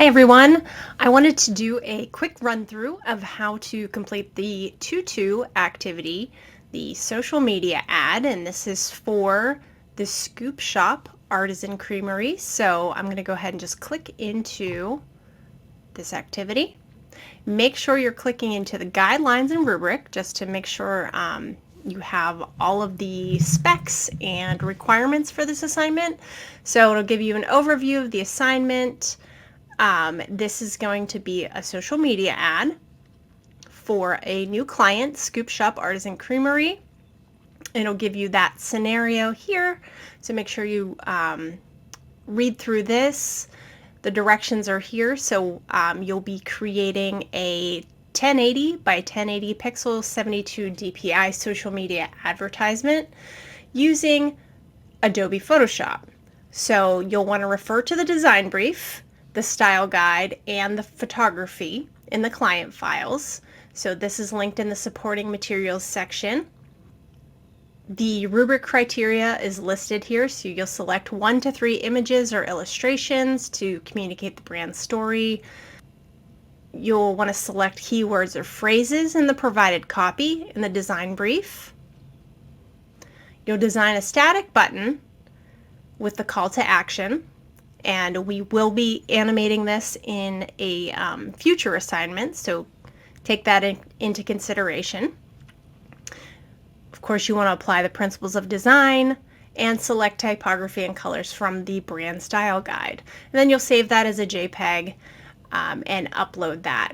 Hi everyone. I wanted to do a quick run through of how to complete the tutu activity, the social media ad, and this is for the Scoop Shop Artisan Creamery. So I'm going to go ahead and just click into this activity. Make sure you're clicking into the guidelines and rubric just to make sure you have all of the specs and requirements for this assignment. So it'll give you an overview of the assignment. This is going to be a social media ad for a new client, Scoop Shop Artisan Creamery. It'll give you that scenario here, so make sure you read through this. The directions are here, so you'll be creating a 1080 by 1080 pixel 72 dpi social media advertisement using Adobe Photoshop. So you'll want to refer to the design brief, the style guide, and the photography in the client files. So this is linked in the supporting materials section. The rubric criteria is listed here, so you'll select 1 to 3 images or illustrations to communicate the brand story. You'll want to select keywords or phrases in the provided copy in the design brief. You'll design a static button with the call to action, and we will be animating this in a future assignment, so take that into consideration. Of course, you want to apply the principles of design and select typography and colors from the brand style guide. And then you'll save that as a JPEG and upload that.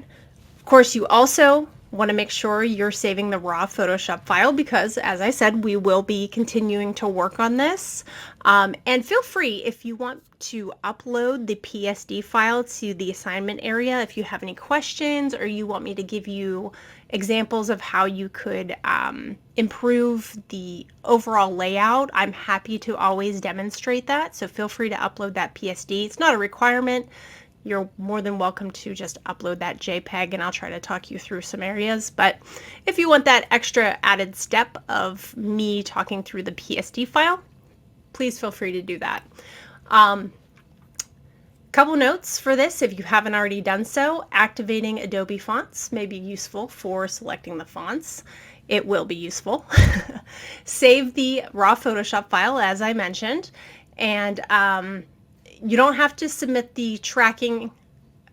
Of course, you also want to make sure you're saving the raw Photoshop file because, as I said, we will be continuing to work on this. And feel free, if you want to upload the PSD file to the assignment area, if you have any questions or you want me to give you examples of how you could improve the overall layout, I'm happy to always demonstrate that. So feel free to upload that PSD. It's not a requirement. You're more than welcome to just upload that JPEG and I'll try to talk you through some areas. But if you want that extra added step of me talking through the PSD file, please feel free to do that. Couple notes for this, if you haven't already done so, activating Adobe fonts may be useful for selecting the fonts. It will be useful. Save the raw Photoshop file, as I mentioned, and you don't have to submit the tracking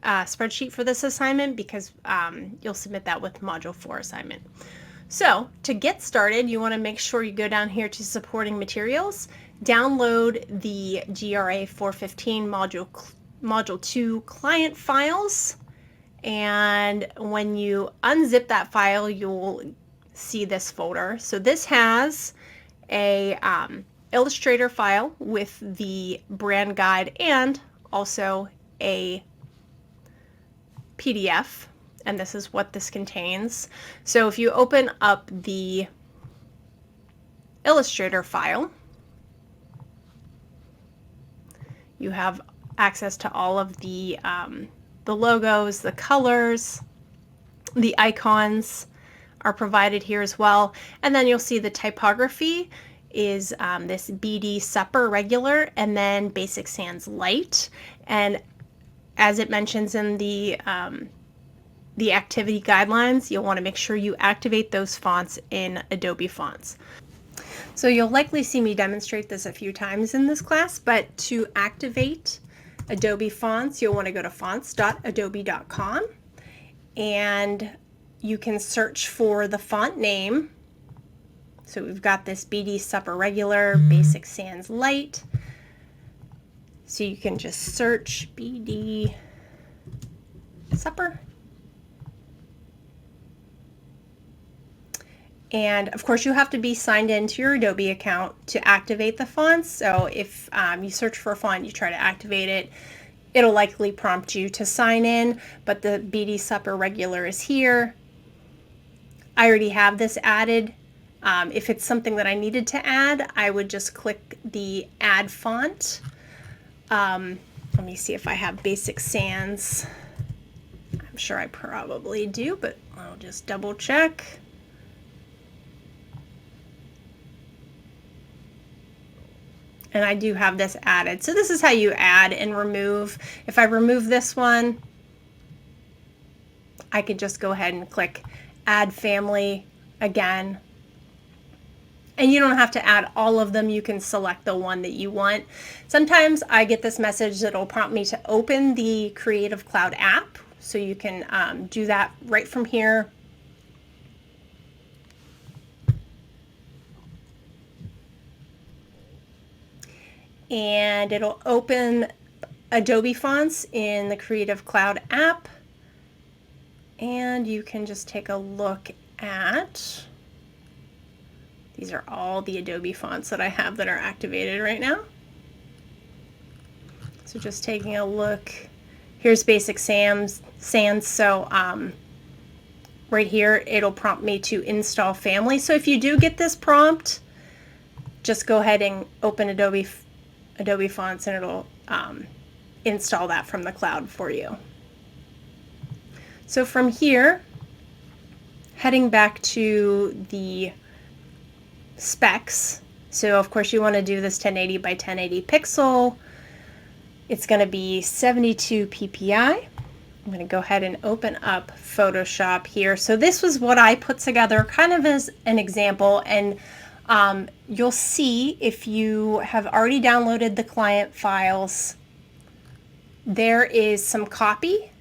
spreadsheet for this assignment because you'll submit that with Module 4 assignment. So to get started, you want to make sure you go down here to supporting materials, download the GRA 415 Module 2 client files, and when you unzip that file, you'll see this folder. So this has a Illustrator file with the brand guide and also a PDF, and this is what this contains. So if you open up the Illustrator file, you have access to all of the logos, the colors, the icons are provided here as well, and then you'll see the typography is this BD Supper Regular and then Basic Sans Light. And as it mentions in the activity guidelines, you'll want to make sure you activate those fonts in Adobe Fonts. So you'll likely see me demonstrate this a few times in this class, but to activate Adobe Fonts, you'll want to go to fonts.adobe.com and you can search for the font name. So we've got this BD Supper Regular, Basic Sans Light. So you can just search BD Supper. And of course you have to be signed into your Adobe account to activate the fonts. So if you search for a font, you try to activate it, it'll likely prompt you to sign in, but the BD Supper Regular is here. I already have this added. If it's something that I needed to add, I would just click the add font. Let me see if I have Basic Sans. I'm sure I probably do, but I'll just double check. and I do have this added. So this is how you add and remove. If I remove this one, I could just go ahead and click add family again. And you don't have to add all of them. You can select the one that you want. Sometimes I get this message that'll prompt me to open the Creative Cloud app. So you can do that right from here. And it'll open Adobe fonts in the Creative Cloud app. And you can just take a look at, these are all the Adobe fonts that I have that are activated right now. So just taking a look, here's Basic Sans. So right here, it'll prompt me to install Family. So if you do get this prompt, just go ahead and open Adobe fonts and it'll install that from the cloud for you. So from here, heading back to the specs, so of course you want to do this 1080 by 1080 pixel. It's going to be 72 ppi. I'm going to go ahead and open up Photoshop here. So this was what I put together kind of as an example, and you'll see if you have already downloaded the client files, there is some copy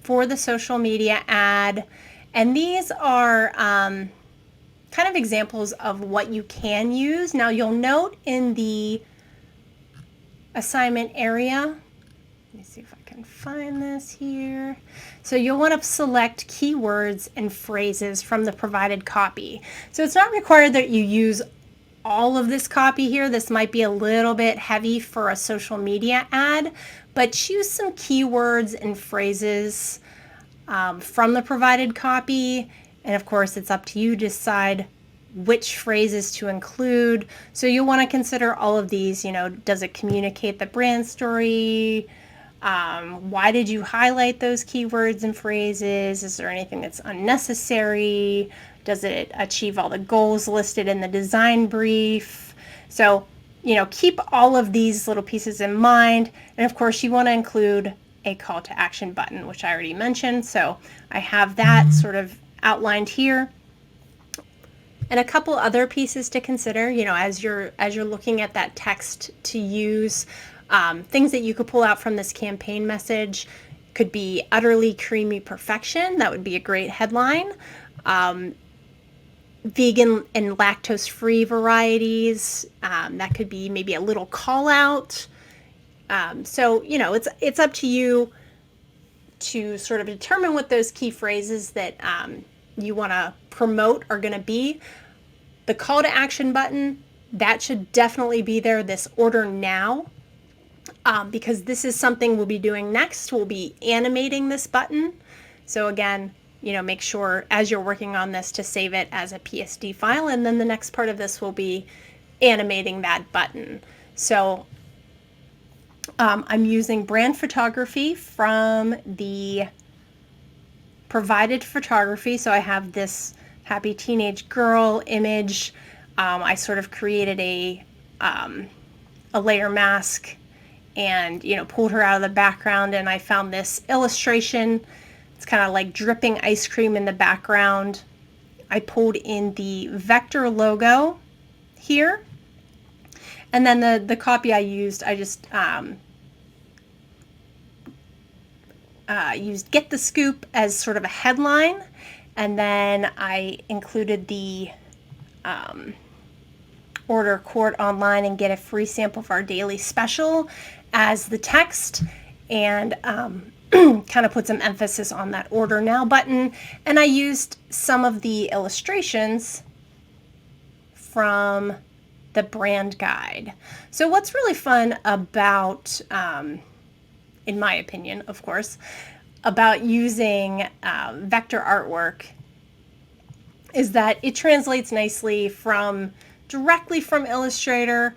for the social media ad, and these are kind of examples of what you can use. Now you'll note in the assignment area, let me see if I can find this here. So you'll want to select keywords and phrases from the provided copy. So it's not required that you use all of this copy here. This might be a little bit heavy for a social media ad, but choose some keywords and phrases from the provided copy. And of course, it's up to you to decide which phrases to include. So you'll want to consider all of these. You know, does it communicate the brand story? Why did you highlight those keywords and phrases? Is there anything that's unnecessary? Does it achieve all the goals listed in the design brief? So, you know, keep all of these little pieces in mind. And of course, you want to include a call to action button, which I already mentioned. So I have that sort of outlined here. And a couple other pieces to consider, you know, as you're looking at that text to use, things that you could pull out from this campaign message could be utterly creamy perfection. That would be a great headline. Vegan and lactose-free varieties. That could be maybe a little call out. So, you know, it's up to you to sort of determine what those key phrases that you want to promote are going to be. The call to action button, that should definitely be there, this order now, because this is something we'll be doing next. We'll be animating this button. So again, you know, make sure as you're working on this to save it as a PSD file, and then the next part of this will be animating that button. So I'm using brand photography from the provided photography. So I have this happy teenage girl image. I sort of created a layer mask and, you know, pulled her out of the background, and I found this illustration. It's kind of like dripping ice cream in the background. I pulled in the vector logo here. And then the copy I used, I just used Get the Scoop as sort of a headline. And then I included the order quart online and get a free sample of our daily special as the text, and kind of put some emphasis on that order now button. And I used some of the illustrations from the brand guide. So what's really fun about, in my opinion, of course, about using vector artwork is that it translates nicely directly from Illustrator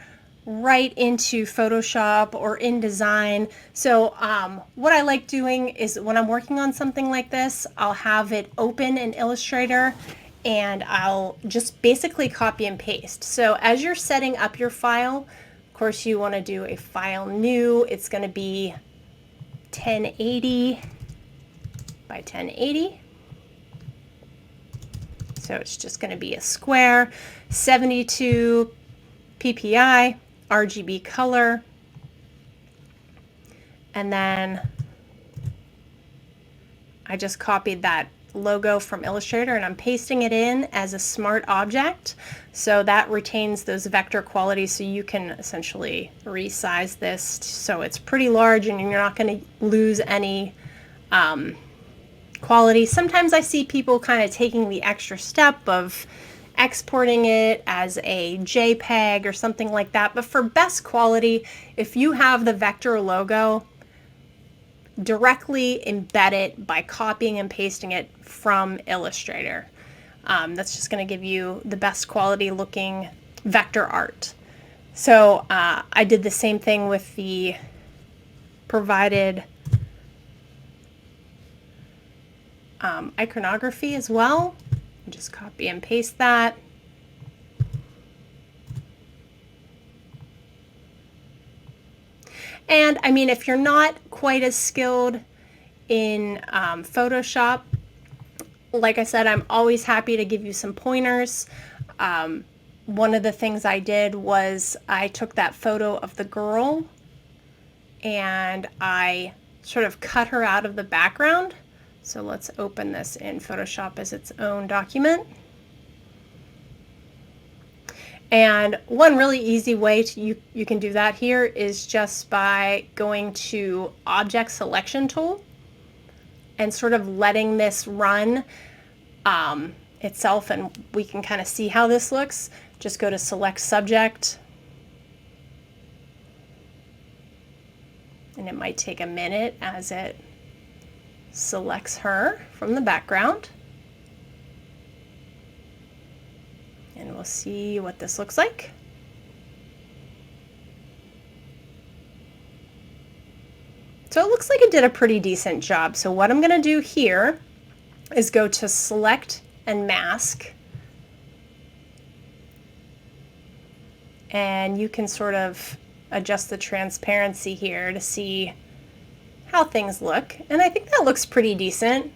right into Photoshop or InDesign. So what I like doing is when I'm working on something like this, I'll have it open in Illustrator and I'll just basically copy and paste. So as you're setting up your file, course, you want to do a file new. It's going to be 1080 by 1080. So it's just going to be a square, 72 ppi, RGB color. And then I just copied that logo from Illustrator and I'm pasting it in as a smart object. So that retains those vector qualities, so you can essentially resize this so it's pretty large and you're not going to lose any quality. Sometimes I see people kind of taking the extra step of exporting it as a JPEG or something like that. But for best quality, if you have the vector logo, directly embed it by copying and pasting it from Illustrator. That's just going to give you the best quality looking vector art. So I did the same thing with the provided iconography as well. Just copy and paste that. And I mean, if you're not quite as skilled in Photoshop, like I said, I'm always happy to give you some pointers. One of the things I did was I took that photo of the girl and I sort of cut her out of the background. So let's open this in Photoshop as its own document. And one really easy way you can do that here is just by going to Object Selection Tool and sort of letting this run itself, and we can kind of see how this looks. Just go to Select Subject, and it might take a minute as it selects her from the background. And we'll see what this looks like. So it looks like it did a pretty decent job. So what I'm going to do here is go to Select and Mask. And you can sort of adjust the transparency here to see how things look. And I think that looks pretty decent.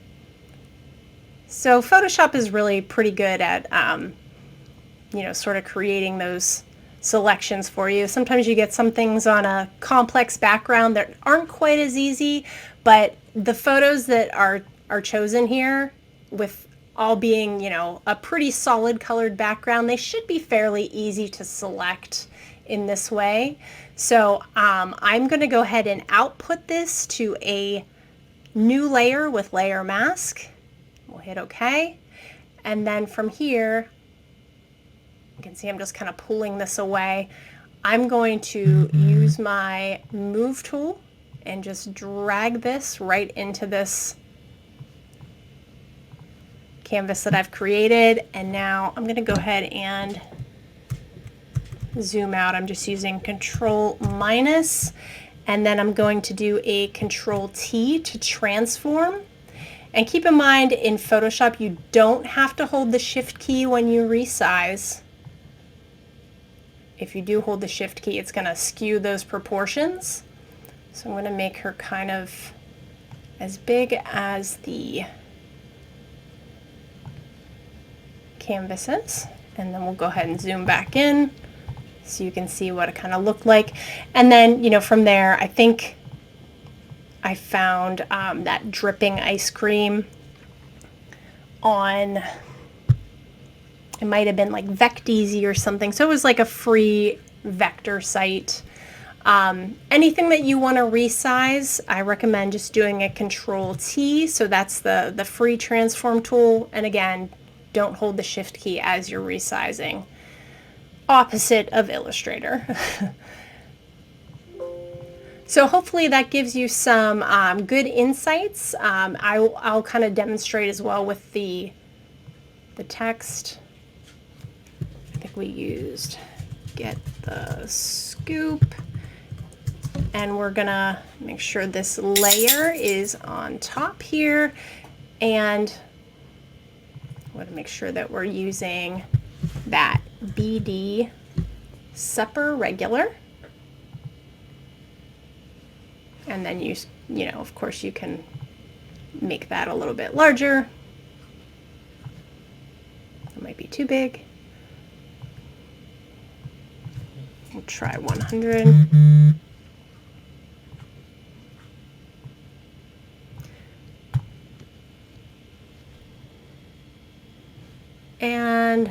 So Photoshop is really pretty good at you know, sort of creating those selections for you. Sometimes you get some things on a complex background that aren't quite as easy, but the photos that are chosen here, with all being, you know, a pretty solid colored background, they should be fairly easy to select in this way. So I'm going to go ahead and output this to a new layer with Layer Mask. We'll hit OK. And then from here, you can see I'm just kind of pulling this away. I'm going to use my Move tool and just drag this right into this canvas that I've created. And now I'm going to go ahead and zoom out. I'm just using Control minus, and then I'm going to do a Control T to transform. And keep in mind, in Photoshop, you don't have to hold the Shift key when you resize. If you do hold the Shift key, it's going to skew those proportions. So I'm going to make her kind of as big as the canvas is. And then we'll go ahead and zoom back in so you can see what it kind of looked like. And then, you know, from there, I think I found that dripping ice cream on, it might have been like Vecteezy or something. So it was like a free vector site. Anything that you want to resize, I recommend just doing a Control T. So that's the free transform tool. And again, don't hold the Shift key as you're resizing. Opposite of Illustrator. So hopefully that gives you some good insights. I'll kind of demonstrate as well with the text. I think we used get the scoop, and we're gonna make sure this layer is on top here, and I want to make sure that we're using that BD Supper Regular. And then you know, of course you can make that a little bit larger. It might be too big. We'll try 100. And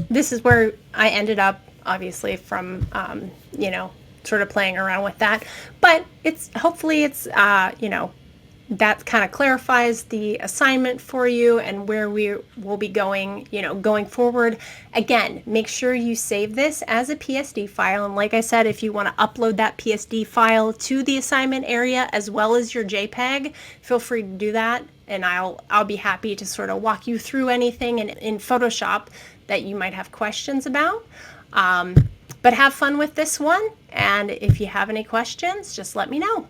this is where I ended up, obviously, from, you know, sort of playing around with that. But hopefully it's, you know, that kind of clarifies the assignment for you and where we will be going, you know, going forward. Again, make sure you save this as a PSD file. And like I said, if you want to upload that PSD file to the assignment area as well as your JPEG, feel free to do that. And I'll be happy to sort of walk you through anything in Photoshop that you might have questions about. But have fun with this one. And if you have any questions, just let me know.